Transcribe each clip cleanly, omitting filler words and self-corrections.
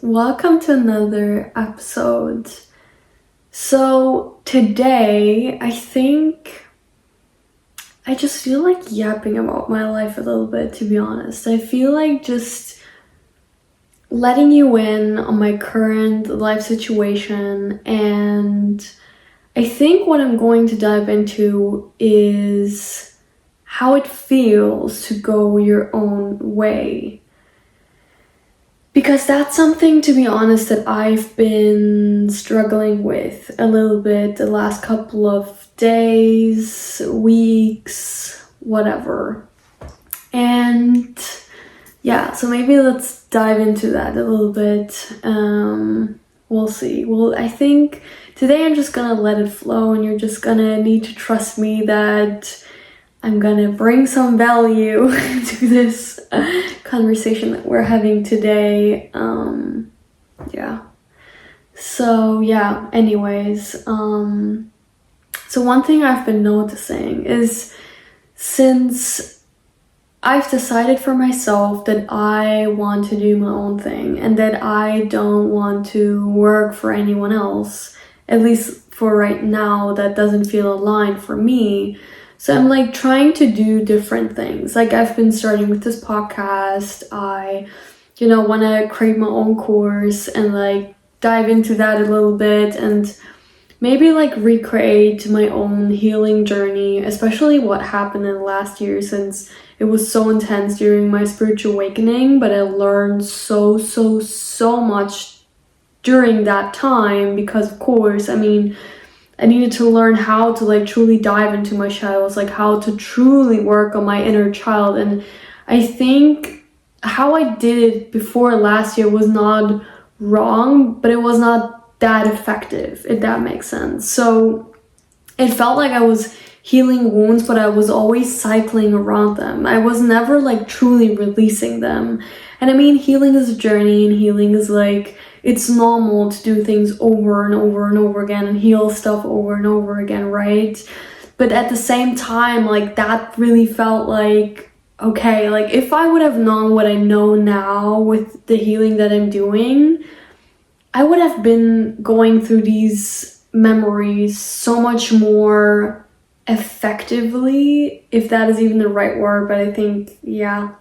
welcome to another episode. So today, I think I just feel like yapping about my life a little bit, to be honest. I feel like just letting you in on my current life situation, and I think what I'm going to dive into is how it feels to go your own way. Because that's something, to be honest, that I've been struggling with a little bit the last couple of days, weeks, whatever. And yeah, so maybe let's dive into that a little bit. We'll see. Well, I think today I'm just gonna let it flow, and you're just gonna need to trust me that I'm gonna bring some value to this conversation that we're having today. So one thing I've been noticing is, since I've decided for myself that I want to do my own thing and that I don't want to work for anyone else, at least for right now, that doesn't feel aligned for me. So I'm trying to do different things. I've been starting with this podcast. I want to create my own course and dive into that a little bit and maybe recreate my own healing journey, especially what happened in the last year, since it was so intense during my spiritual awakening. But I learned so much during that time because, of course, I needed to learn how to truly dive into my shadows, how to truly work on my inner child. And I think how I did it before last year was not wrong, but it was not that effective, if that makes sense. So it felt like I was healing wounds, but I was always cycling around them. I was never truly releasing them. And healing is a journey, and healing is it's normal to do things over and over and over again and heal stuff over and over again, right? But at the same time, that really felt okay, if I would have known what I know now with the healing that I'm doing, I would have been going through these memories so much more effectively, if that is even the right word. But I think, yeah,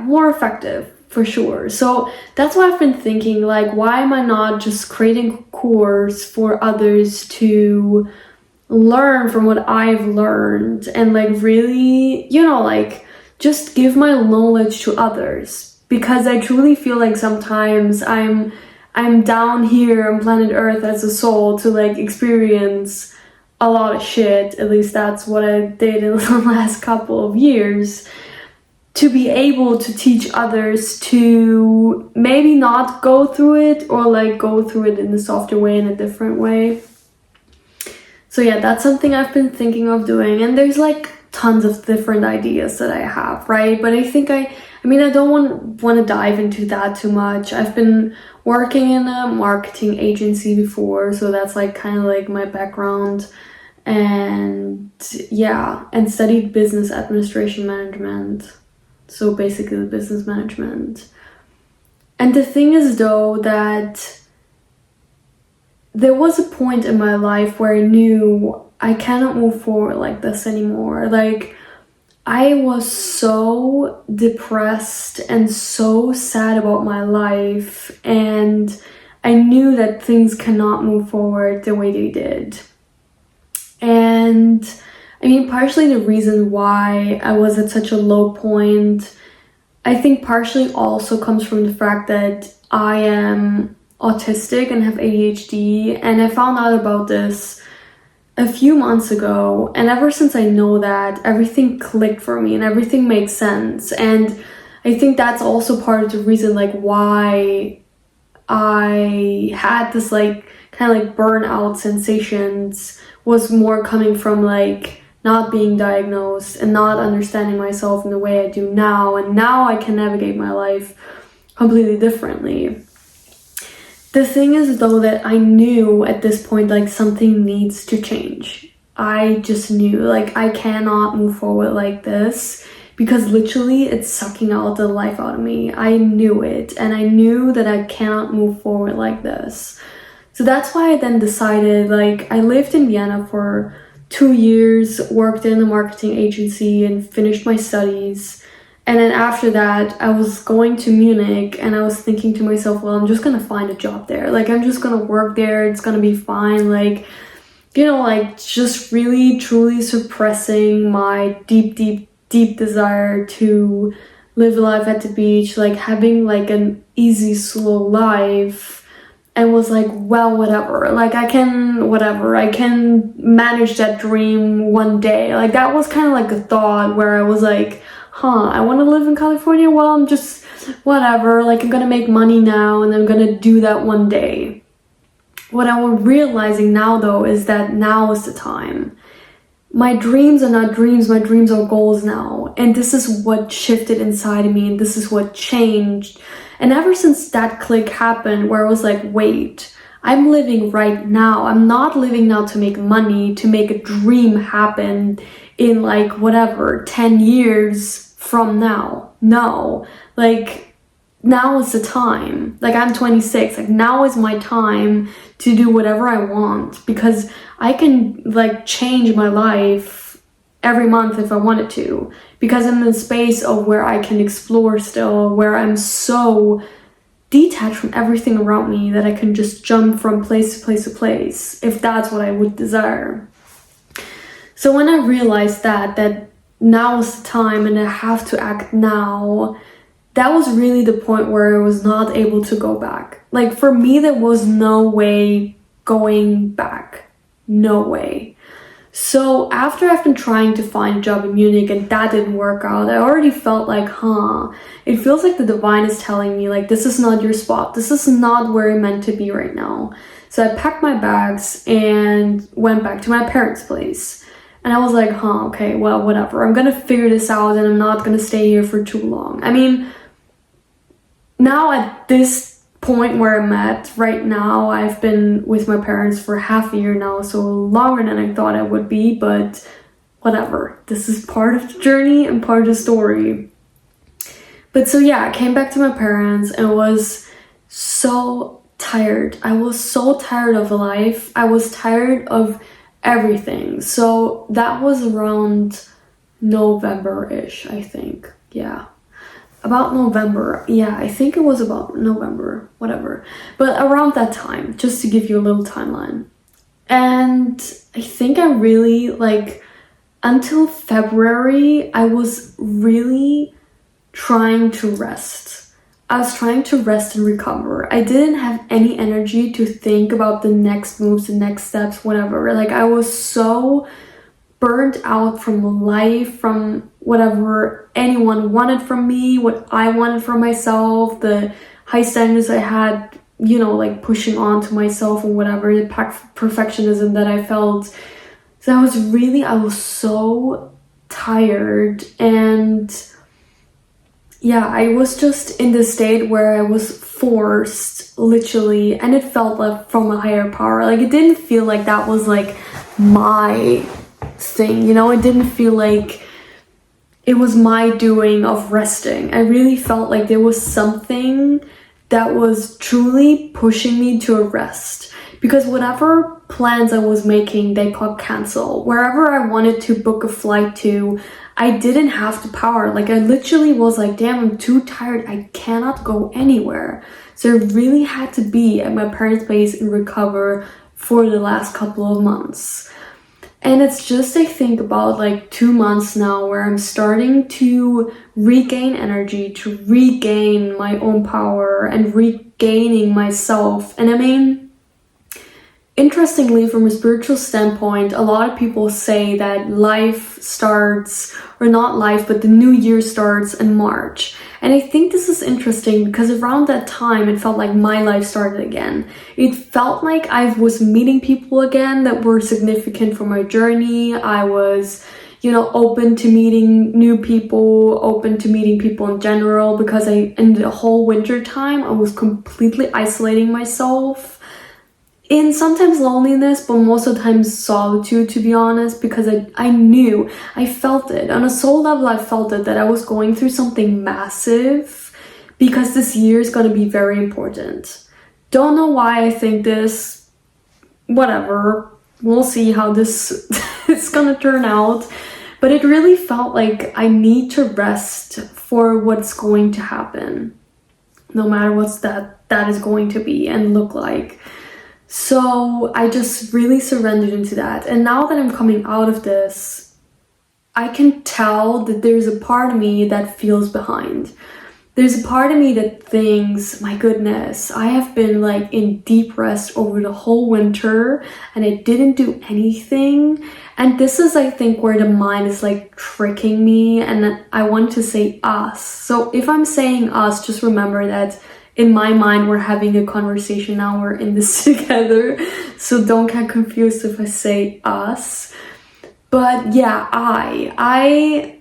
more effective. For sure. So that's why I've been thinking, why am I not just creating a course for others to learn from what I've learned and really, just give my knowledge to others? Because I truly feel sometimes I'm down here on planet Earth as a soul to experience a lot of shit. At least that's what I did in the last couple of years. To be able to teach others to maybe not go through it, or go through it in a softer way, in a different way. So yeah, that's something I've been thinking of doing, and there's tons of different ideas that I have, right? But I think I don't want to dive into that too much. I've been working in a marketing agency before, so that's kind of my background, and studied business administration management. So basically business management. And the thing is, though, that there was a point in my life where I knew I cannot move forward like this anymore. I was so depressed and so sad about my life, and I knew that things cannot move forward the way they did. And partially the reason why I was at such a low point, I think partially also comes from the fact that I am autistic and have ADHD, and I found out about this a few months ago, and ever since I know that, everything clicked for me and everything makes sense. And I think that's also part of the reason why I had this kind of burnout sensations, was more coming from not being diagnosed and not understanding myself in the way I do now. And now I can navigate my life completely differently. The thing is, though, that I knew at this point, something needs to change. I just knew, I cannot move forward like this, because literally it's sucking out the life out of me. I knew it, and I knew that I cannot move forward like this. So that's why I then decided, like, I lived in Vienna for 2 years, worked in a marketing agency, and finished my studies. And then after that, I was going to Munich, and I was thinking to myself, well, I'm just gonna find a job there. Like, I'm just gonna work there, it's gonna be fine. Like, you know, like, just really, truly suppressing my deep, deep, deep desire to live life at the beach, like, having, like, an easy, slow life. And was like, well, whatever. Like, I can manage that dream one day. Like, that was kind of like a thought where I was like, I want to live in California. Well, I'm just, whatever. Like, I'm gonna make money now, and I'm gonna do that one day. What I'm realizing now, though, is that now is the time. My dreams are not dreams, my dreams are goals now. And this is what shifted inside of me, and this is what changed. And ever since that click happened, where I was like, wait, I'm living right now. I'm not living now to make money, to make a dream happen in like whatever, 10 years from now. No, like now is the time. Like, I'm 26, like now is my time to do whatever I want, because I can like change my life every month if I wanted to, because I'm in a space of where I can explore still, where I'm so detached from everything around me that I can just jump from place to place to place if that's what I would desire. So when I realized that now is the time and I have to act now, that was really the point where I was not able to go back. Like, for me, there was no way going back. No way. So after I've been trying to find a job in Munich and that didn't work out, I already felt like, it feels like the divine is telling me, like, this is not your spot. This is not where you're meant to be right now. So I packed my bags and went back to my parents' place. And I was like, okay, well, whatever. I'm gonna figure this out, and I'm not gonna stay here for too long. I mean, now at this point where I'm at right now, I've been with my parents for half a year now, so longer than I thought I would be, but whatever. This is part of the journey and part of the story. But so yeah, I came back to my parents and was so tired. I was so tired of life. I was tired of everything. So that was around November-ish, I think. Yeah. About November. Yeah, I think it was about November, whatever. But around that time, just to give you a little timeline. And I think I really, like, until February, I was really trying to rest. I was trying to rest and recover. I didn't have any energy to think about the next moves, the next steps, whatever. Like, I was so burnt out from life, from whatever anyone wanted from me, what I wanted from myself, the high standards I had, you know, like pushing on to myself and whatever, the perfectionism that I felt. So I was so tired, and yeah, I was just in the state where I was forced, literally, and it felt like from a higher power. Like, it didn't feel like that was like my thing, you know. It didn't feel like it was my doing of resting. I really felt like there was something that was truly pushing me to a rest, because whatever plans I was making, they got canceled. Wherever I wanted to book a flight to, I didn't have the power. Like, I literally was like, damn, I'm too tired, I cannot go anywhere. So I really had to be at my parents' place and recover for the last couple of months. And it's just, I think, about like 2 months now where I'm starting to regain energy, to regain my own power and regaining myself. And I mean, interestingly, from a spiritual standpoint, a lot of people say that life starts, or not life, but the new year starts in March. And I think this is interesting because around that time, it felt like my life started again. It felt like I was meeting people again that were significant for my journey. I was, you know, open to meeting new people, open to meeting people in general, because in the whole winter time, I was completely isolating myself. in sometimes loneliness, but most of the time solitude, to be honest, because I knew, I felt it. On a soul level, I felt it, that I was going through something massive, because this year is going to be very important. Don't know why I think this, whatever, we'll see how this is going to turn out. But it really felt like I need to rest for what's going to happen, no matter what that is going to be and look like. So I just really surrendered into that. And now that I'm coming out of this, I can tell that there's a part of me that feels behind. There's a part of me that thinks, my goodness, I have been like in deep rest over the whole winter and I didn't do anything. And this is, I think, where the mind is like tricking me, and I want to say us. So if I'm saying us, just remember that in my mind, we're having a conversation now, we're in this together. So don't get confused if I say us. But yeah, I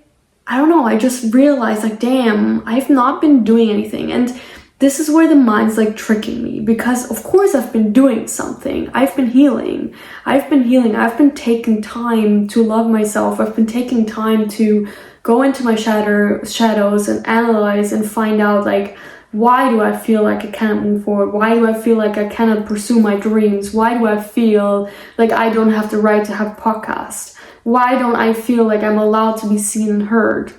don't know, I just realized like, damn, I've not been doing anything. And this is where the mind's like tricking me, because of course I've been doing something. I've been healing. I've been taking time to love myself. I've been taking time to go into my shadows and analyze and find out like, why do I feel like I cannot move forward? Why do I feel like I cannot pursue my dreams? Why do I feel like I don't have the right to have a podcast? Why don't I feel like I'm allowed to be seen and heard?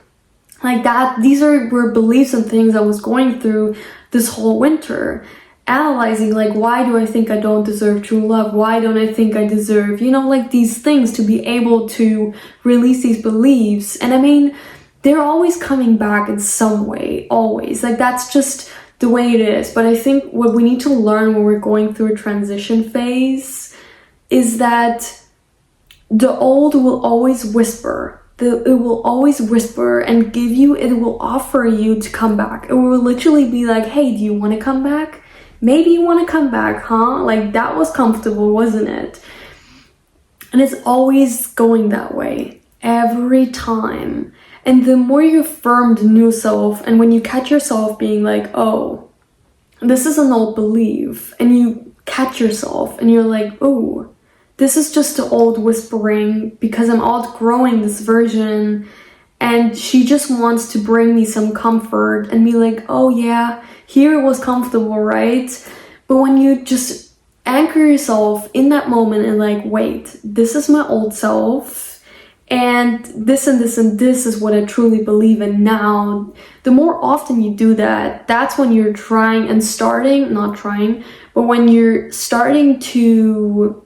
Like that, these were beliefs and things I was going through this whole winter. Analyzing like, why do I think I don't deserve true love? Why don't I think I deserve, like these things, to be able to release these beliefs. And I mean, they're always coming back in some way, always. Like that's just the way it is. But I think what we need to learn when we're going through a transition phase is that the old will always whisper. It will always whisper and it will offer you to come back. It will literally be like, hey, do you want to come back? Maybe you want to come back, huh? Like that was comfortable, wasn't it? And it's always going that way every time. And the more you affirm the new self, and when you catch yourself being like, oh, this is an old belief, and you catch yourself and you're like, oh, this is just the old whispering because I'm outgrowing this version, and she just wants to bring me some comfort and be like, oh yeah, here it was comfortable, right? But when you just anchor yourself in that moment and like, wait, this is my old self, and this and this and this is what I truly believe in now. The more often you do that, that's when you're when you're starting to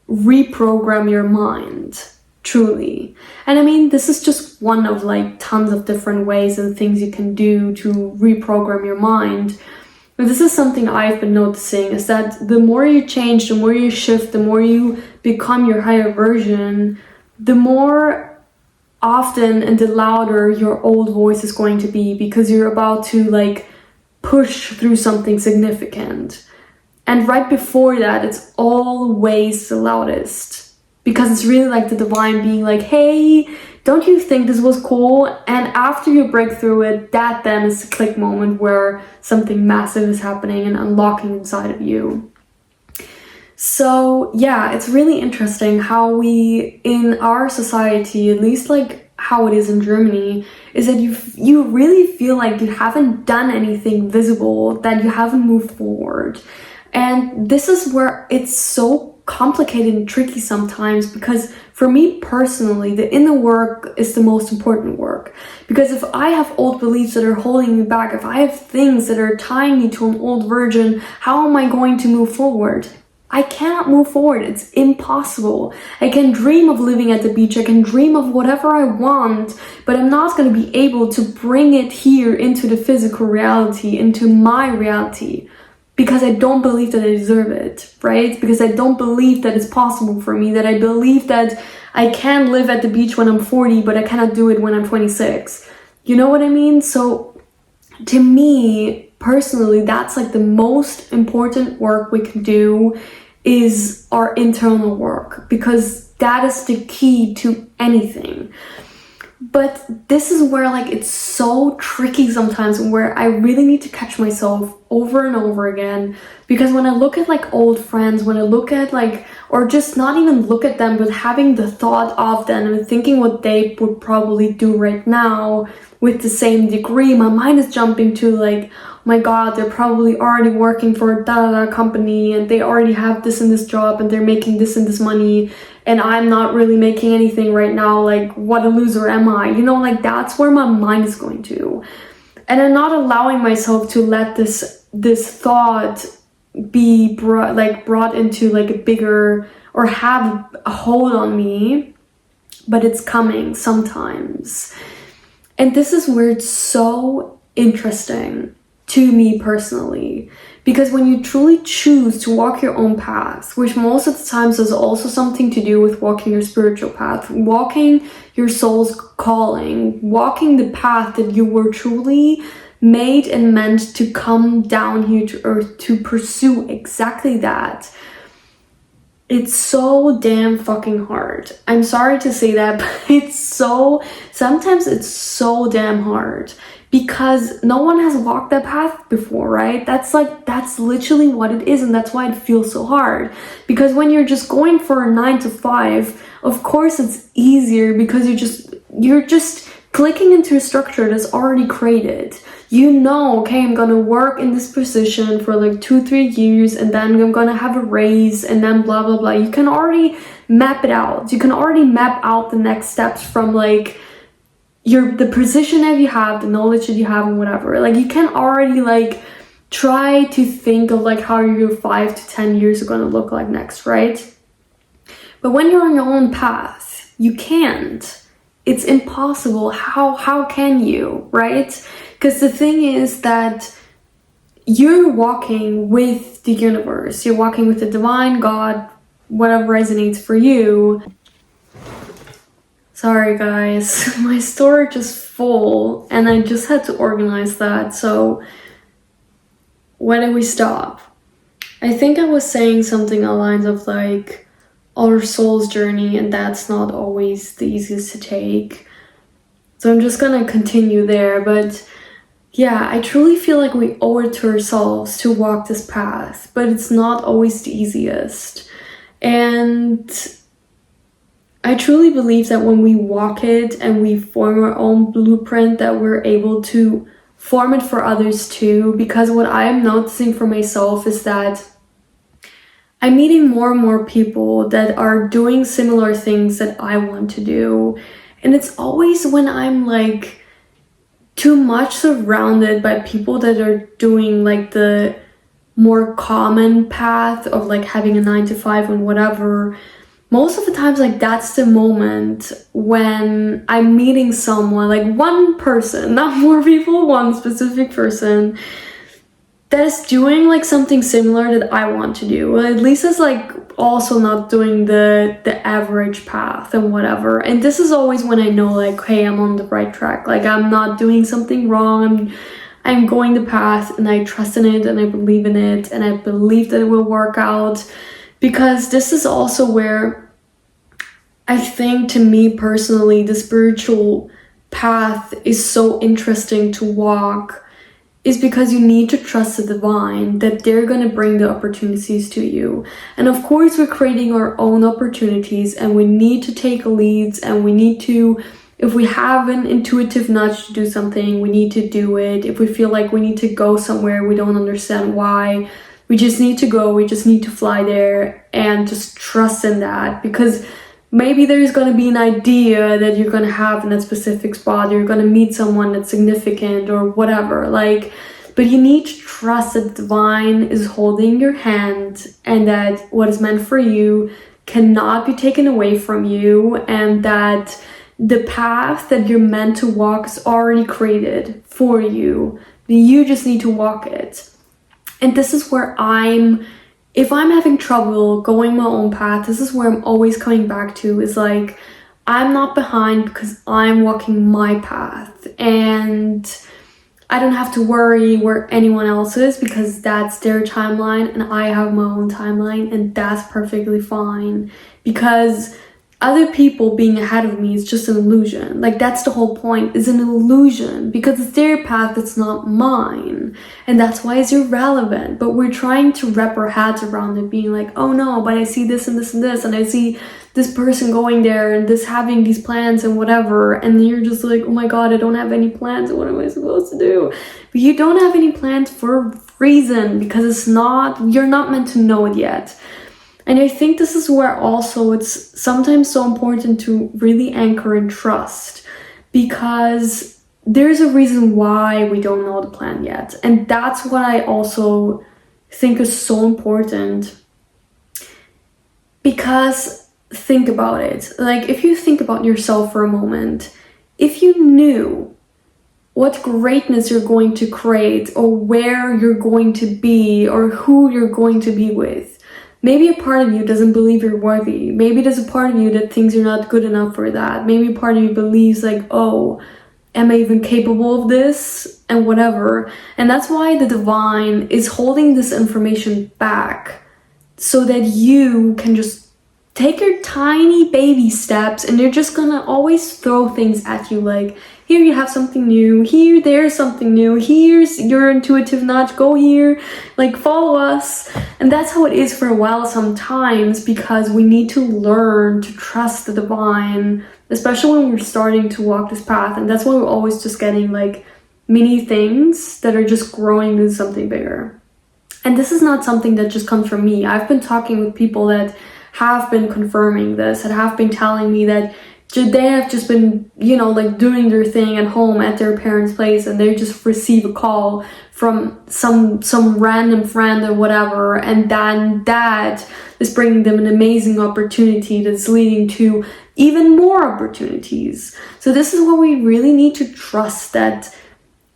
reprogram your mind, truly. And I mean, this is just one of like tons of different ways and things you can do to reprogram your mind. But this is something I've been noticing, is that the more you change, the more you shift, the more you become your higher version, the more often and the louder your old voice is going to be, because you're about to like push through something significant. And right before that, it's always the loudest, because it's really like the divine being like, hey, don't you think this was cool? And after you break through it, that then is the click moment where something massive is happening and unlocking inside of you. So yeah, it's really interesting how we, in our society, at least like how it is in Germany, is that you really feel like you haven't done anything visible, that you haven't moved forward. And this is where it's so complicated and tricky sometimes, because for me personally, the inner work is the most important work. Because if I have old beliefs that are holding me back, if I have things that are tying me to an old version, how am I going to move forward? I cannot move forward. It's impossible. I can dream of living at the beach. I can dream of whatever I want, but I'm not going to be able to bring it here into the physical reality, into my reality. Because I don't believe that I deserve it, right? Because I don't believe that it's possible for me, that I believe that I can live at the beach when I'm 40, but I cannot do it when I'm 26. You know what I mean? So to me, personally, that's like the most important work we can do, is our internal work, because that is the key to anything. But this is where like it's so tricky sometimes, where I really need to catch myself over and over again. Because when I look at like old friends, when I look at like, or just not even look at them, but having the thought of them and thinking what they would probably do right now with the same degree, my mind is jumping to like, oh my god, they're probably already working for a da company and they already have this and this job and they're making this and this money, and I'm not really making anything right now. Like, what a loser am I? You know, like that's where my mind is going to. And I'm not allowing myself to let this thought be brought into like a bigger, or have a hold on me, but it's coming sometimes. And this is where it's so interesting to me personally, because when you truly choose to walk your own path, which most of the times has also something to do with walking your spiritual path, walking your soul's calling, walking the path that you were truly made and meant to come down here to earth to pursue exactly that, it's so damn fucking hard. I'm sorry to say that, but sometimes it's so damn hard, because no one has walked that path before, right? That's literally what it is, and that's why it feels so hard. Because when you're just going for a 9 to 5, of course it's easier, because you're just clicking into a structure that's already created. You know, okay, I'm gonna work in this position for like 2-3 years, and then I'm gonna have a raise, and then blah blah blah. You can already map it out. You can already map out the next steps from like the position that you have, the knowledge that you have, and whatever. Like, you can already like try to think of like how your 5 to 10 years are gonna look like next, right? But when you're on your own path, you can't. It's impossible. How can you, right? Because the thing is that you're walking with the universe. You're walking with the divine, God, whatever resonates for you. Sorry guys, my storage is full and I just had to organize that. So when did we stop? I think I was saying something along the lines of like our soul's journey, and that's not always the easiest to take. So I'm just gonna continue there. But yeah, I truly feel like we owe it to ourselves to walk this path, but it's not always the easiest. And I truly believe that when we walk it and we form our own blueprint, that we're able to form it for others too. Because what I'm noticing for myself is that I'm meeting more and more people that are doing similar things that I want to do. And it's always when I'm like too much surrounded by people that are doing like the more common path of like having a 9 to 5 and whatever. Most of the times, like, that's the moment when I'm meeting someone, like one person, not more people, one specific person that is doing like something similar that I want to do. Well, at least it's like also not doing the average path and whatever. And this is always when I know like, hey, I'm on the right track. Like, I'm not doing something wrong. I'm going the path, and I trust in it, and I believe in it, and I believe that it will work out. Because this is also where I think, to me personally, the spiritual path is so interesting to walk, is because you need to trust the divine, that they're going to bring the opportunities to you. And of course, we're creating our own opportunities, and we need to take leads, and we need to, if we have an intuitive nudge to do something, we need to do it. If we feel like we need to go somewhere, we don't understand why, we just need to go, we just need to fly there, and just trust in that. Because maybe there's going to be an idea that you're going to have in that specific spot, you're going to meet someone that's significant or whatever, like, but you need to trust that the divine is holding your hand, and that what is meant for you cannot be taken away from you, and that the path that you're meant to walk is already created for you. You just need to walk it. And this is where if I'm having trouble going my own path, this is where I'm always coming back to, is like, I'm not behind because I'm walking my path, and I don't have to worry where anyone else is, because that's their timeline and I have my own timeline, and that's perfectly fine. Because other people being ahead of me is just an illusion. Like, that's the whole point, is an illusion, because it's their path, it's not mine. And that's why it's irrelevant. But we're trying to wrap our heads around it, being like, oh no, but I see this and this and this, and I see this person going there and this having these plans and whatever. And you're just like, oh my God, I don't have any plans. What am I supposed to do? But you don't have any plans for a reason, because you're not meant to know it yet. And I think this is where also it's sometimes so important to really anchor and trust, because there's a reason why we don't know the plan yet. And that's what I also think is so important, because think about it. Like, if you think about yourself for a moment, if you knew what greatness you're going to create, or where you're going to be, or who you're going to be with, maybe a part of you doesn't believe you're worthy. Maybe there's a part of you that thinks you're not good enough for that. Maybe a part of you believes like, oh, am I even capable of this? And whatever. And that's why the divine is holding this information back, so that you can just take your tiny baby steps, and they're just gonna always throw things at you like, here you have something new, here there's something new, here's your intuitive nudge, go here, like follow us. And that's how it is for a while sometimes, because we need to learn to trust the divine, especially when we're starting to walk this path. And that's why we're always just getting like mini things that are just growing into something bigger. And this is not something that just comes from me. I've been talking with people that have been confirming this and have been telling me that they have just been, like doing their thing at home at their parents' place, and they just receive a call from some random friend or whatever, and then that is bringing them an amazing opportunity that's leading to even more opportunities. So this is where we really need to trust that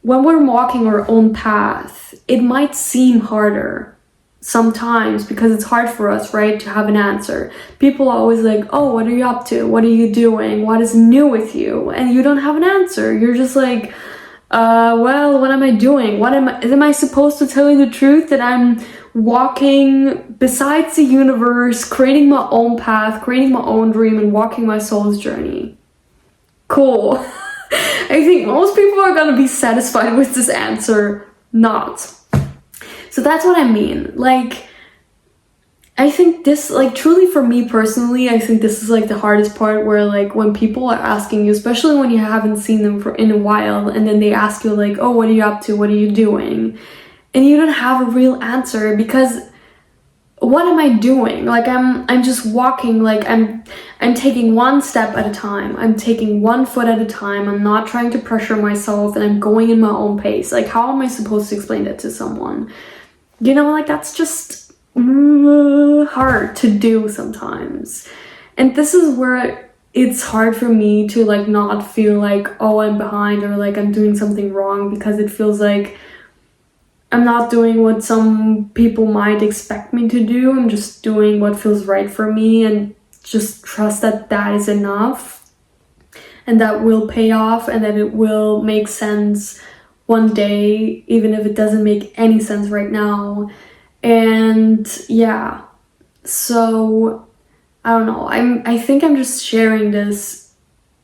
when we're walking our own path, it might seem harder sometimes, because it's hard for us, right, to have an answer. People are always like, oh, what are you up to? What are you doing? What is new with you? And you don't have an answer. You're just like, well, what am I doing? Am I supposed to tell you the truth that I'm walking besides the universe, creating my own path, creating my own dream, and walking my soul's journey? Cool. I think most people are gonna be satisfied with this answer. Not. So that's what I mean. Like, I think this, like, truly for me personally, I think this is like the hardest part, where like when people are asking you, especially when you haven't seen them in a while, and then they ask you like, oh, what are you up to? What are you doing? And you don't have a real answer, because what am I doing? Like, I'm just walking, like I'm taking one step at a time. I'm taking one foot at a time. I'm not trying to pressure myself, and I'm going in my own pace. Like, how am I supposed to explain that to someone? Like, that's just hard to do sometimes. And this is where it's hard for me to like not feel like, oh, I'm behind, or like I'm doing something wrong, because it feels like I'm not doing what some people might expect me to do. I'm just doing what feels right for me, and just trust that that is enough, and that will pay off, and that it will make sense one day, even if it doesn't make any sense right now. And yeah, so I don't know, I think I'm just sharing this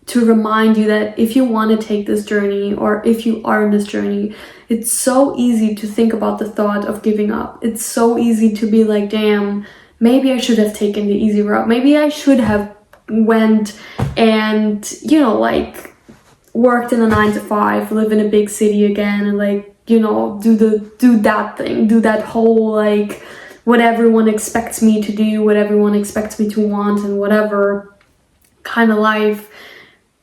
to remind you that if you want to take this journey, or if you are in this journey, it's so easy to think about the thought of giving up. It's so easy to be like, damn, maybe I should have taken the easy route. Maybe I should have went and, like worked in a 9-to-5, live in a big city again, and like, do that thing, do that whole like what everyone expects me to do, what everyone expects me to want, and whatever kind of life.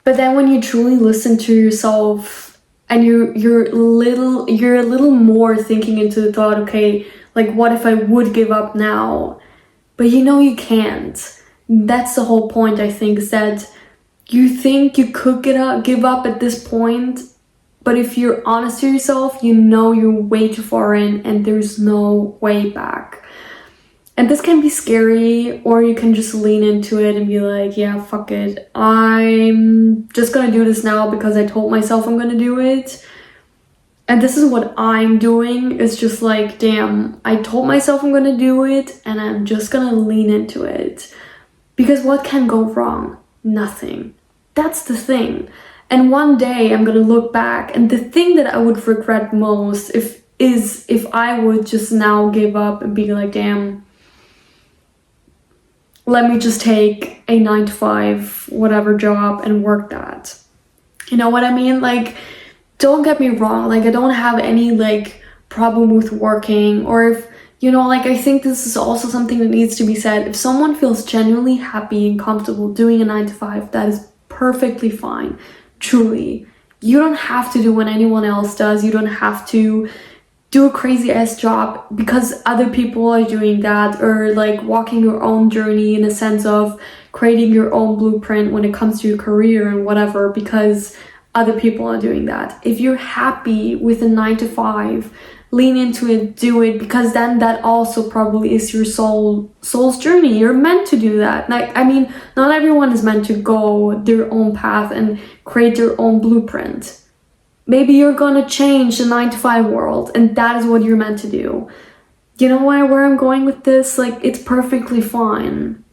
But then when you truly listen to yourself, and you're a little more thinking into the thought, okay, like what if I would give up now? But you can't. That's the whole point, I think, is that you think you could give up at this point, but if you're honest to yourself, you're way too far in, and there's no way back. And this can be scary, or you can just lean into it and be like, yeah, fuck it. I'm just gonna do this now because I told myself I'm gonna do it. And this is what I'm doing. It's just like, damn, I told myself I'm gonna do it, and I'm just gonna lean into it. Because what can go wrong? Nothing. That's the thing. And one day I'm gonna look back, and the thing that I would regret most if I would just now give up and be like, damn, let me just take a 9 to 5 whatever job and work that. You know what I mean? Like, don't get me wrong, like I don't have any like problem with working, or if, you know, like I think this is also something that needs to be said. If someone feels genuinely happy and comfortable doing a 9 to 5, that is perfectly fine. Truly. You don't have to do what anyone else does. You don't have to do a crazy ass job because other people are doing that, or like walking your own journey in a sense of creating your own blueprint when it comes to your career and whatever, because other people are doing that. If you're happy with a 9 to 5, lean into it, do it, because then that also probably is your soul's journey. You're meant to do that. Like, I mean, not everyone is meant to go their own path and create their own blueprint. Maybe you're gonna change the 9 to 5 world, and that is what you're meant to do. You know where I'm going with this? Like, it's perfectly fine.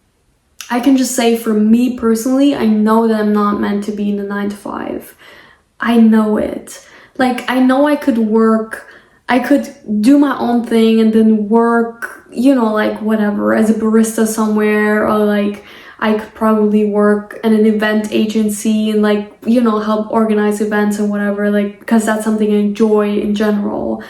I can just say, for me personally, I know that I'm not meant to be in the 9 to 5. I know it. Like, I know I could do my own thing and then work, you know, like whatever, as a barista somewhere, or like I could probably work at an event agency and like, you know, help organize events and whatever, like, because that's something I enjoy in general,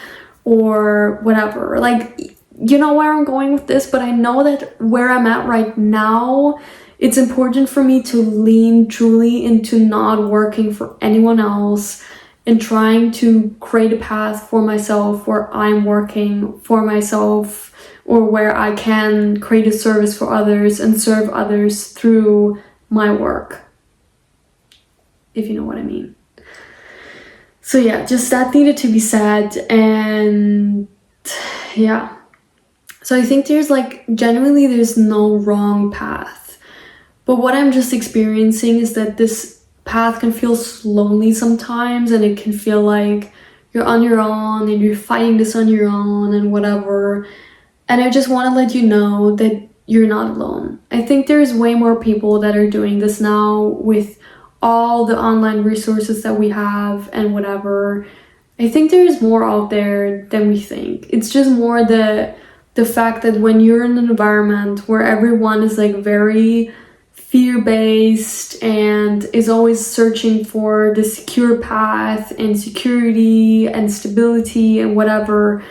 or whatever. Like, you know where I'm going with this, but I know that where I'm at right now, it's important for me to lean truly into not working for anyone else and trying to create a path for myself where I'm working for myself, or where I can create a service for others and serve others through my work, if you know what I mean. So yeah, just that needed to be said. And yeah, so I think there's like, genuinely there's no wrong path, but what I'm just experiencing is that this path can feel lonely sometimes, and it can feel like you're on your own and you're fighting this on your own and whatever. And I just want to let you know that you're not alone. I think there's way more people that are doing this now with all the online resources that we have and whatever. I think there is more out there than we think. It's just more the fact that when you're in an environment where everyone is like very fear-based and is always searching for the secure path and security and stability and whatever,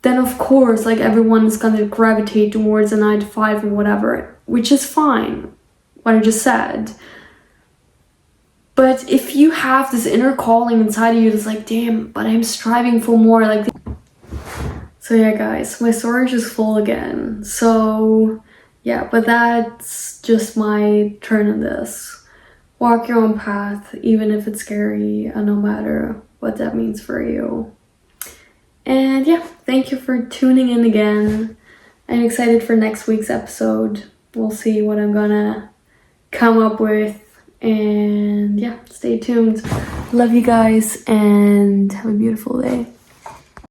then of course, like, everyone is gonna gravitate towards a 9 to 5 and whatever, which is fine, what I just said. But if you have this inner calling inside of you that's like, damn, but I'm striving for more, like... So yeah, guys, my storage is full again. So yeah, but that's just my turn on this. Walk your own path, even if it's scary, and no matter what that means for you. And yeah, thank you for tuning in again. I'm excited for next week's episode. We'll see what I'm gonna come up with. And yeah, stay tuned. Love you guys, and have a beautiful day.